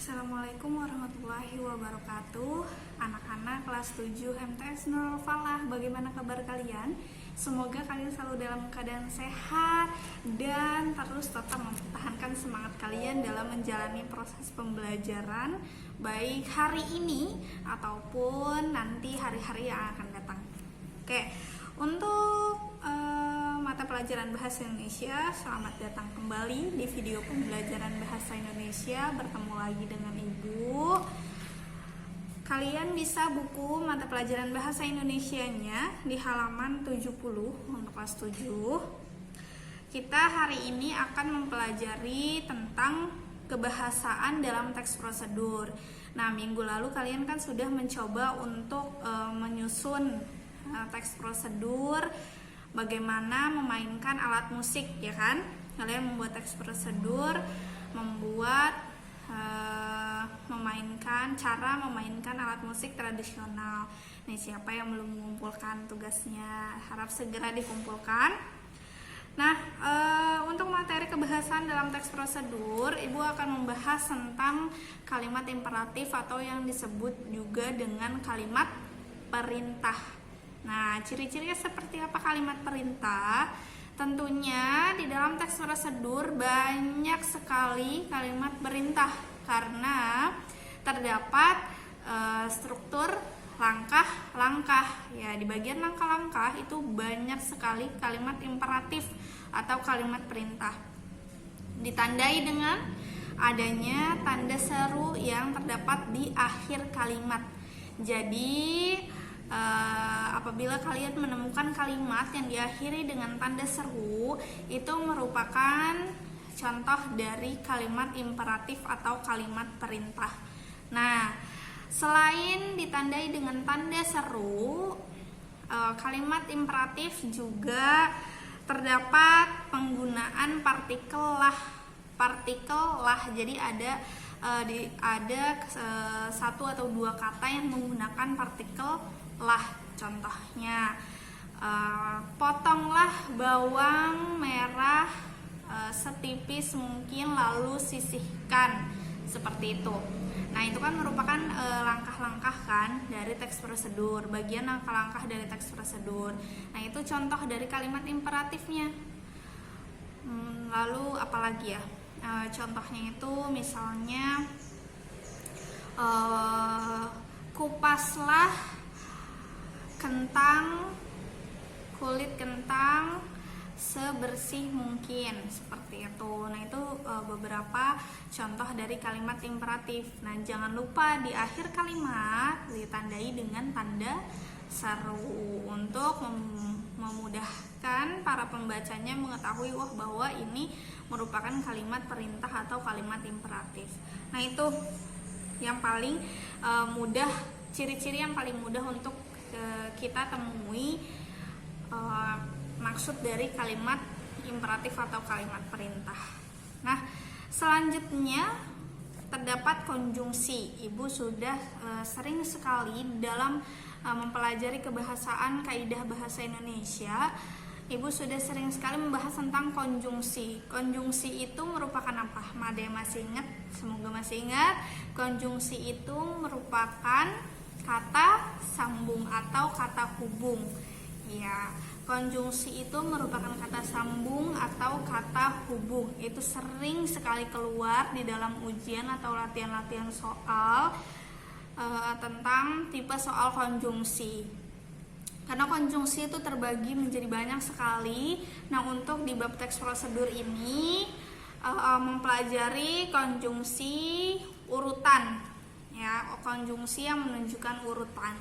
Assalamualaikum warahmatullahi wabarakatuh. Anak-anak kelas 7 MTS Nurul Falah, bagaimana kabar kalian? Semoga kalian selalu dalam keadaan sehat dan terus tetap mempertahankan semangat kalian dalam menjalani proses pembelajaran, baik hari ini ataupun nanti hari-hari yang akan datang. Oke, untuk mata pelajaran Bahasa Indonesia, selamat datang kembali di video pembelajaran Bahasa Indonesia. Bertemu lagi dengan Ibu. Kalian bisa buku mata pelajaran Bahasa Indonesianya di halaman 70 untuk kelas 7. Kita hari ini akan mempelajari tentang kebahasaan dalam teks prosedur. Nah, minggu lalu kalian kan sudah mencoba untuk menyusun teks prosedur, bagaimana memainkan alat musik, ya kan? Kalian membuat teks prosedur, cara memainkan alat musik tradisional. Nih, siapa yang belum mengumpulkan tugasnya? Harap segera dikumpulkan. Nah, untuk materi kebahasaan dalam teks prosedur, Ibu akan membahas tentang kalimat imperatif atau yang disebut juga dengan kalimat perintah. Nah, ciri-cirinya seperti apa kalimat perintah? Tentunya di dalam teks prosedur banyak sekali kalimat perintah karena terdapat struktur langkah-langkah. Ya, di bagian langkah-langkah itu banyak sekali kalimat imperatif atau kalimat perintah. Ditandai dengan adanya tanda seru yang terdapat di akhir kalimat. Jadi apabila kalian menemukan kalimat yang diakhiri dengan tanda seru, itu merupakan contoh dari kalimat imperatif atau kalimat perintah. Nah, selain ditandai dengan tanda seru, kalimat imperatif juga terdapat penggunaan partikel lah. Jadi ada satu atau dua kata yang menggunakan partikel lah. Contohnya, potonglah bawang merah setipis mungkin lalu sisihkan, seperti itu. Nah, itu kan merupakan langkah-langkah kan dari teks prosedur, bagian langkah-langkah dari teks prosedur. Nah, itu contoh dari kalimat imperatifnya. Lalu apalagi ya? Contohnya itu misalnya kupaslah kulit kentang sebersih mungkin, seperti itu. Nah, itu beberapa contoh dari kalimat imperatif. Nah, jangan lupa di akhir kalimat ditandai dengan tanda seru untuk memudahkan para pembacanya mengetahui bahwa ini merupakan kalimat perintah atau kalimat imperatif. Nah, itu yang paling mudah, ciri-ciri yang paling mudah untuk kita temui maksud dari kalimat imperatif atau kalimat perintah. Nah, selanjutnya terdapat konjungsi. Ibu sudah sering sekali dalam mempelajari kebahasaan kaidah bahasa Indonesia. Ibu sudah sering sekali membahas tentang konjungsi. Konjungsi itu merupakan apa? Made masih ingat? Semoga masih ingat. Konjungsi itu merupakan kata sambung atau kata hubung. Ya, konjungsi itu merupakan kata sambung atau kata hubung. Itu sering sekali keluar di dalam ujian atau latihan-latihan soal tentang tipe soal konjungsi. Karena konjungsi itu terbagi menjadi banyak sekali. Nah, untuk di bab teks prosedur ini mempelajari konjungsi urutan, ya, konjungsi yang menunjukkan urutan.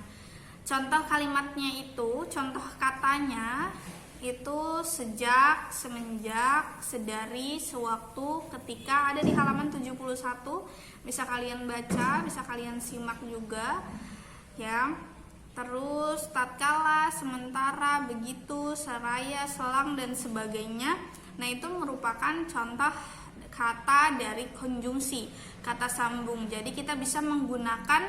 Contoh kalimatnya itu, contoh katanya itu sejak, semenjak, sedari, sewaktu, ketika, ada di halaman 71. Bisa kalian baca, bisa kalian simak juga, ya. Terus tatkala, sementara, begitu, seraya, selang, dan sebagainya. Nah, itu merupakan contoh kata dari konjungsi, kata sambung. Jadi kita bisa menggunakan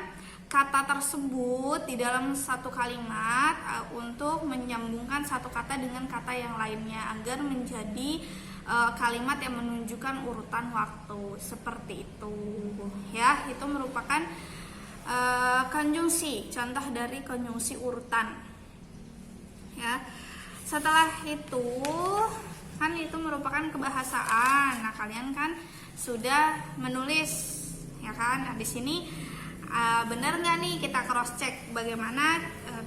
kata tersebut di dalam satu kalimat untuk menyambungkan satu kata dengan kata yang lainnya agar menjadi kalimat yang menunjukkan urutan waktu, seperti itu ya. Itu merupakan konjungsi, contoh dari konjungsi urutan ya. Setelah itu kan itu merupakan kebahasaan. Nah, kalian kan sudah menulis ya kan. Nah, di sini benar nggak nih, kita cross check bagaimana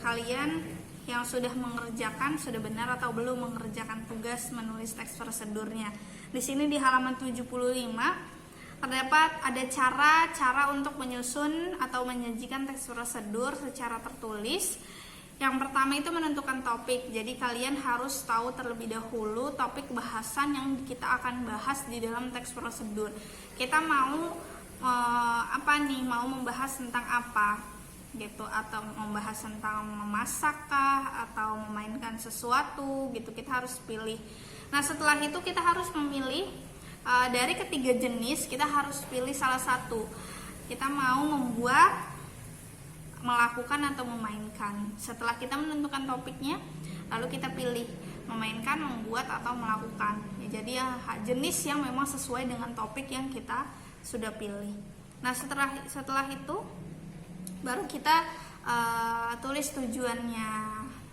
kalian yang sudah mengerjakan sudah benar atau belum mengerjakan tugas menulis teks prosedurnya. Di sini di halaman 75 terdapat ada cara untuk menyusun atau menyajikan teks prosedur secara tertulis. Yang pertama itu menentukan topik. Jadi kalian harus tahu terlebih dahulu topik bahasan yang kita akan bahas di dalam teks prosedur. Kita mau mau membahas tentang apa gitu, atau membahas tentang memasakkah atau memainkan sesuatu gitu, kita harus pilih. Nah, setelah itu kita harus memilih dari ketiga jenis, kita harus pilih salah satu. Kita mau membuat, melakukan atau memainkan. Setelah kita menentukan topiknya, lalu kita pilih memainkan, membuat atau melakukan ya. Jadi jenis yang memang sesuai dengan topik yang kita sudah pilih. Nah, setelah itu baru kita tulis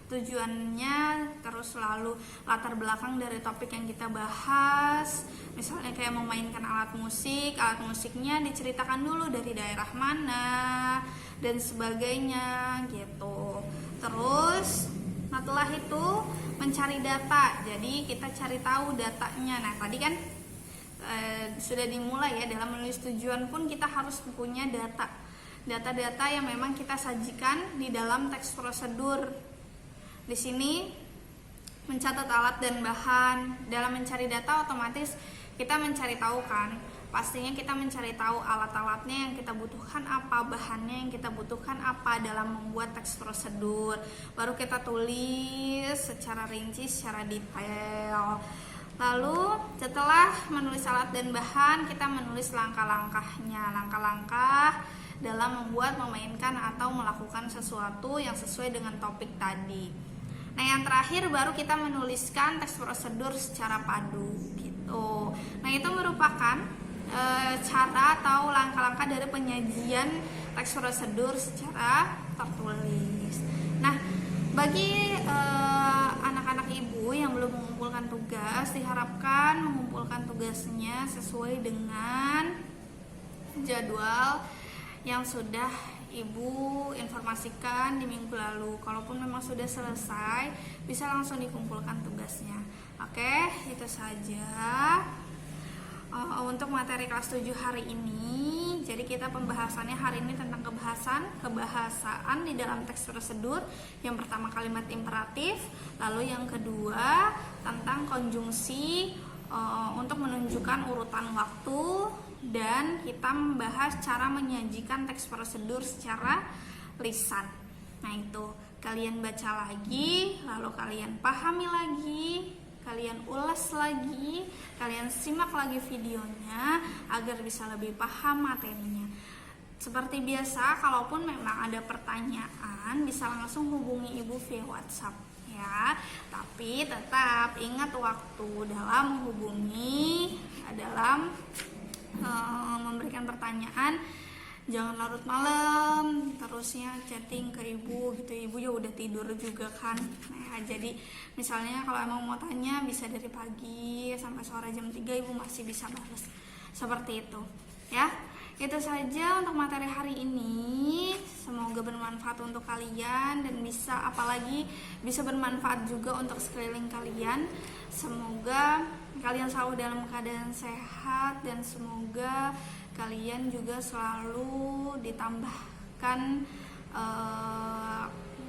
tujuannya, terus lalu latar belakang dari topik yang kita bahas. Misalnya kayak memainkan alat musiknya diceritakan dulu dari daerah mana dan sebagainya gitu. Terus setelah itu mencari data, jadi kita cari tahu datanya. Nah, tadi kan sudah dimulai ya, dalam menulis tujuan pun kita harus punya data yang memang kita sajikan di dalam teks prosedur. Di sini mencatat alat dan bahan. Dalam mencari data otomatis kita mencari tahu kan, pastinya kita mencari tahu alat-alatnya yang kita butuhkan apa, bahannya yang kita butuhkan apa dalam membuat teks prosedur. Baru kita tulis secara rinci, secara detail. Lalu setelah menulis alat dan bahan, kita menulis langkah-langkahnya, langkah-langkah dalam membuat, memainkan atau melakukan sesuatu yang sesuai dengan topik tadi. Nah, yang terakhir baru kita menuliskan teks prosedur secara padu gitu. Nah, itu merupakan cara atau langkah-langkah dari penyajian teks prosedur secara tertulis. Nah, bagi anak-anak ibu yang belum mengumpulkan tugas, diharapkan mengumpulkan tugasnya sesuai dengan jadwal yang sudah ibu informasikan di minggu lalu. Kalaupun memang sudah selesai, bisa langsung dikumpulkan tugasnya. Oke, itu saja untuk materi kelas 7 hari ini. Jadi kita pembahasannya hari ini tentang kebahasaan di dalam teks prosedur. Yang pertama kalimat imperatif, lalu yang kedua tentang konjungsi untuk menunjukkan urutan waktu, dan kita membahas cara menyajikan teks prosedur secara lisan. Nah, itu kalian baca lagi, lalu kalian pahami lagi, kalian ulas lagi, kalian simak lagi videonya agar bisa lebih paham materinya. Seperti biasa, kalaupun memang ada pertanyaan bisa langsung hubungi ibu via WhatsApp ya. Tapi tetap ingat waktu dalam menghubungi, dalam memberikan pertanyaan, jangan larut malam terusnya chatting ke ibu gitu. Ibu ya udah tidur juga kan. Nah, jadi misalnya kalau emang mau tanya bisa dari pagi sampai sore jam 3 ibu masih bisa balas. Seperti itu ya. Itu saja untuk materi hari ini. Semoga bermanfaat untuk kalian dan bisa bermanfaat juga untuk sekeliling kalian. Semoga kalian selalu dalam keadaan sehat dan semoga kalian juga selalu ditambahkan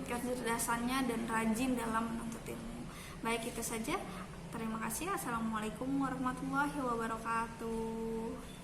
kecerdasannya dan rajin dalam menuntut ilmu. Baik, itu saja. Terima kasih. Assalamualaikum warahmatullahi wabarakatuh.